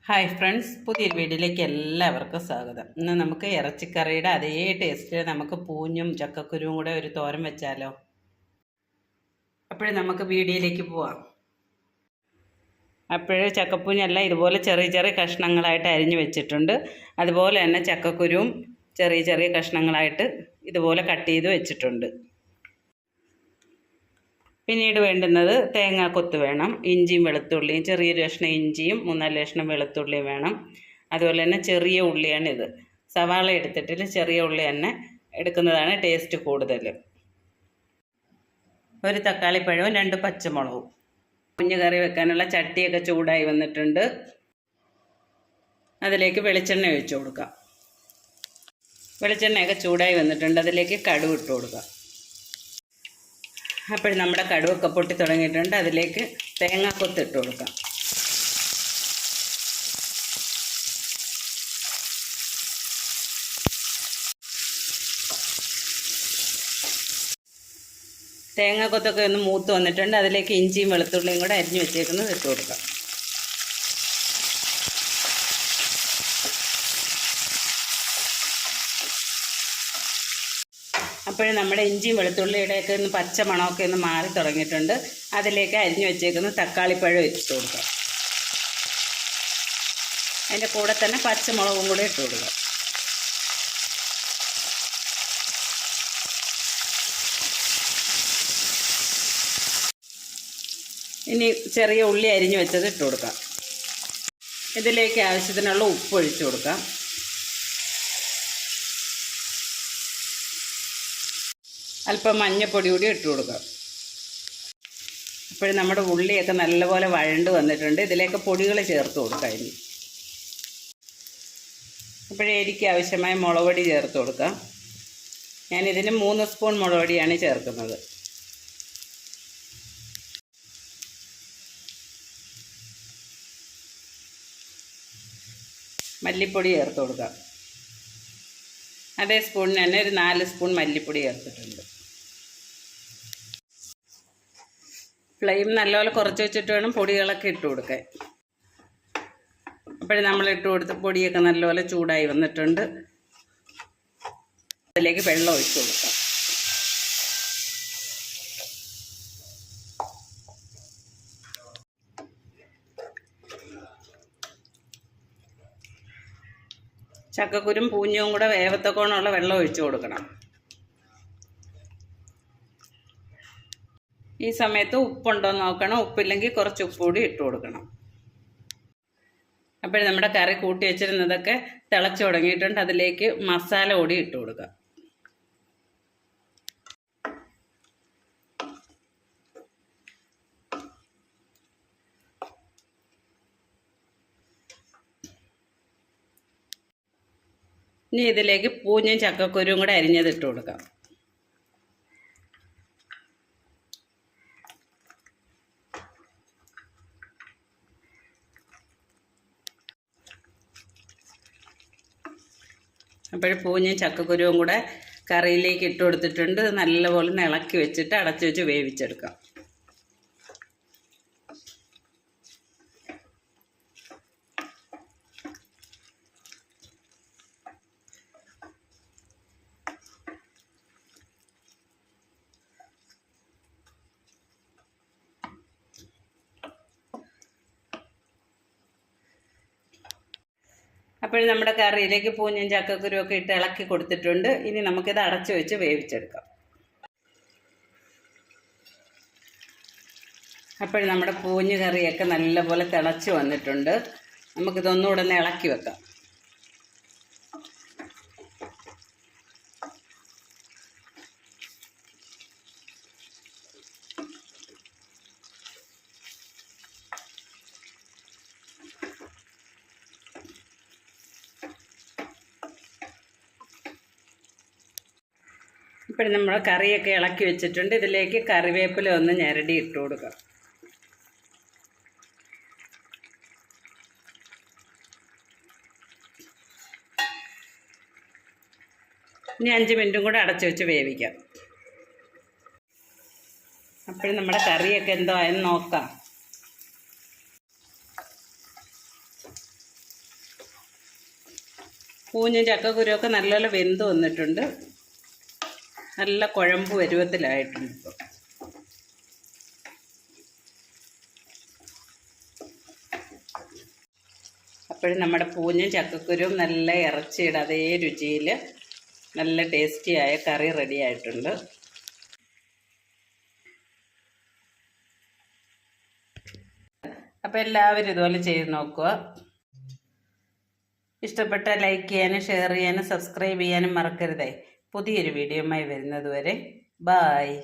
Hi friends, പുതിയൊരു വീഡിയോയിലേക്ക് എല്ലാവർക്കും സ്വാഗതം. ഇന്ന് നമുക്ക് ഇറച്ചിക്കറിയുടെ അതേ ടേസ്റ്റിൽ നമുക്ക് പൂഞ്ഞും ചക്കക്കുരുവും കൂടെ ഒരു തോരൻ വെച്ചാലോ. അപ്പോഴും നമുക്ക് വീഡിയോയിലേക്ക് പോവാം. അപ്പോഴേ ചക്കപ്പൂഞ്ഞെല്ലാം ഇതുപോലെ ചെറിയ ചെറിയ കഷ്ണങ്ങളായിട്ട് അരിഞ്ഞു വെച്ചിട്ടുണ്ട്. അതുപോലെ തന്നെ ചക്കക്കുരുവും ചെറിയ ചെറിയ കഷ്ണങ്ങളായിട്ട് ഇതുപോലെ കട്ട് ചെയ്ത് വെച്ചിട്ടുണ്ട്. പിന്നീട് വേണ്ടുന്നത് തേങ്ങാക്കൊത്ത് വേണം, ഇഞ്ചിയും വെളുത്തുള്ളിയും, ചെറിയൊരു കഷ്ണം ഇഞ്ചിയും 3-4 കഷ്ണം വെളുത്തുള്ളിയും വേണം. അതുപോലെ തന്നെ ചെറിയ ഉള്ളിയാണിത്. സവാള എടുത്തിട്ട് ചെറിയ ഉള്ളി തന്നെ എടുക്കുന്നതാണ് ടേസ്റ്റ് കൂടുതൽ. ഒരു തക്കാളിപ്പഴവും 2 പച്ചമുളകും. കുഞ്ഞു കറി വെക്കാനുള്ള ചട്ടിയൊക്കെ ചൂടായി വന്നിട്ടുണ്ട്. അതിലേക്ക് വെളിച്ചെണ്ണ ഒഴിച്ചു കൊടുക്കാം. വെളിച്ചെണ്ണയൊക്കെ ചൂടായി വന്നിട്ടുണ്ട്. അതിലേക്ക് കടുക് ഇട്ട് കൊടുക്കാം. അപ്പോൾ നമ്മുടെ കടുവൊക്കെ പൊട്ടി തുടങ്ങിയിട്ടുണ്ട്. അതിലേക്ക് തേങ്ങാക്കൊത്ത് ഇട്ട് കൊടുക്കാം. തേങ്ങാക്കൊത്തൊക്കെ ഒന്ന് മൂത്ത് വന്നിട്ടുണ്ട്. അതിലേക്ക് ഇഞ്ചിയും വെളുത്തുള്ളിയും കൂടെ അരിഞ്ഞു വെച്ചേക്കുന്നത് ഇട്ട് കൊടുക്കാം. അപ്പോഴും നമ്മുടെ ഇഞ്ചിയും വെളുത്തുള്ളിയുടെയൊക്കെ ഒന്ന് പച്ച മണമൊക്കെ ഒന്ന് മാറി തുടങ്ങിയിട്ടുണ്ട്. അതിലേക്ക് അരിഞ്ഞു വെച്ചേക്കുന്ന തക്കാളിപ്പഴം ഇട്ട് കൊടുക്കാം. അതിൻ്റെ കൂടെ തന്നെ പച്ചമുളകും കൂടെ ഇട്ട് കൊടുക്കുക. ഇനി ചെറിയ ഉള്ളി അരിഞ്ഞു വെച്ചത് ഇട്ട് കൊടുക്കാം. ഇതിലേക്ക് ആവശ്യത്തിനുള്ള ഉപ്പ് ഒഴിച്ചു കൊടുക്കാം. അല്പം മഞ്ഞൾപ്പൊടി കൂടി ഇട്ട് കൊടുക്കാം. അപ്പോഴും നമ്മുടെ ഉള്ളിയൊക്കെ നല്ലപോലെ വഴണ്ട് വന്നിട്ടുണ്ട്. ഇതിലേക്ക് പൊടികൾ ചേർത്ത് കൊടുക്കാം. ഇനി അപ്പോഴേ എരിക്ക് ആവശ്യമായ മുളക് പൊടി ചേർത്ത് കൊടുക്കാം. ഞാനിതിന് 3 സ്പൂൺ മുളക് പൊടിയാണ് ചേർക്കുന്നത്. മല്ലിപ്പൊടി ചേർത്ത് കൊടുക്കാം. അതേ സ്പൂണിന് തന്നെ ഒരു 4 സ്പൂൺ മല്ലിപ്പൊടി ചേർത്തിട്ടുണ്ട്. ഫ്ലെയിം നല്ലപോലെ കുറച്ച് വെച്ചിട്ട് വേണം പൊടികളൊക്കെ ഇട്ട് കൊടുക്കാൻ. അപ്പോഴും നമ്മൾ ഇട്ട് കൊടുത്ത് പൊടിയൊക്കെ നല്ലപോലെ ചൂടായി വന്നിട്ടുണ്ട്. അതിലേക്ക് വെള്ളം ഒഴിച്ച് കൊടുക്കാം. ചക്കക്കുരും പൂഞ്ഞവും കൂടെ വേവത്തക്കോണമുള്ള വെള്ളം ഒഴിച്ചു കൊടുക്കണം. ഈ സമയത്ത് ഉപ്പുണ്ടോ എന്ന് നോക്കണം. ഉപ്പില്ലെങ്കിൽ കുറച്ച് ഉപ്പ് കൂടി ഇട്ട് കൊടുക്കണം. അപ്പോൾ നമ്മുടെ കറി കൂട്ടി വെച്ചിരുന്നതൊക്കെ തിളച്ച് തുടങ്ങിയിട്ടുണ്ട്. അതിലേക്ക് മസാല കൂടി ഇട്ട് കൊടുക്കുക. ഇനി ഇതിലേക്ക് പൂഞ്ഞും ചക്കക്കുരുവും കൂടെ അരിഞ്ഞത് ഇട്ട് കൊടുക്കാം. അപ്പോൾ പൂഞ്ഞും ചക്കക്കുരുവും കൂടെ കറിയിലേക്ക് ഇട്ട് കൊടുത്തിട്ടുണ്ട്. നല്ലപോലെ ഇളക്കി വെച്ചിട്ട് അടച്ചു വെച്ച് വേവിച്ചെടുക്കാം. അപ്പോൾ നമ്മുടെ കറിയിലേക്ക് പൂഞ്ഞും ചക്കക്കുരുവൊക്കെ ഇട്ട് ഇളക്കി കൊടുത്തിട്ടുണ്ട്. ഇനി നമുക്കിത് അടച്ചു വെച്ച് വേവിച്ചെടുക്കാം. അപ്പോൾ നമ്മുടെ പൂഞ്ഞ് കറിയൊക്കെ നല്ലപോലെ തിളച്ച് വന്നിട്ടുണ്ട്. നമുക്കിതൊന്നുകൂടെ ഒന്ന് ഇളക്കി വെക്കാം. ഇപ്പോൾ നമ്മൾ കറിയൊക്കെ ഇളക്കി വെച്ചിട്ടുണ്ട്. ഇതിലേക്ക് കറിവേപ്പില ഒന്ന് ഞെരടി ഇട്ട് കൊടുക്കാം. ഇനി 5 മിനിറ്റും കൂടെ അടച്ചു വെച്ച് വേവിക്കാം. അപ്പോഴും നമ്മുടെ കറിയൊക്കെ എന്തോ ആയെന്ന് നോക്കാം. പൂഞ്ഞും ചക്കക്കുരുവൊക്കെ നല്ലപോലെ വെന്ത് വന്നിട്ടുണ്ട്. നല്ല കുഴമ്പ് പരുവത്തിലായിട്ടുണ്ട് ഇപ്പോൾ. അപ്പോഴും നമ്മുടെ പൂഞ്ഞും ചക്കക്കുരുവും നല്ല ഇറച്ചിയുടെ അതേ രുചിയിൽ നല്ല ടേസ്റ്റിയായ കറി റെഡി ആയിട്ടുണ്ട്. അപ്പോൾ എല്ലാവരും ഇതുപോലെ ചെയ്ത് നോക്കുക. ഇഷ്ടപ്പെട്ട ലൈക്ക് ചെയ്യാനും ഷെയർ ചെയ്യാനും സബ്സ്ക്രൈബ് ചെയ്യാനും മറക്കരുതേ. പുതിയൊരു വീഡിയോയുമായി വരുന്നത് വരെ ബായ്.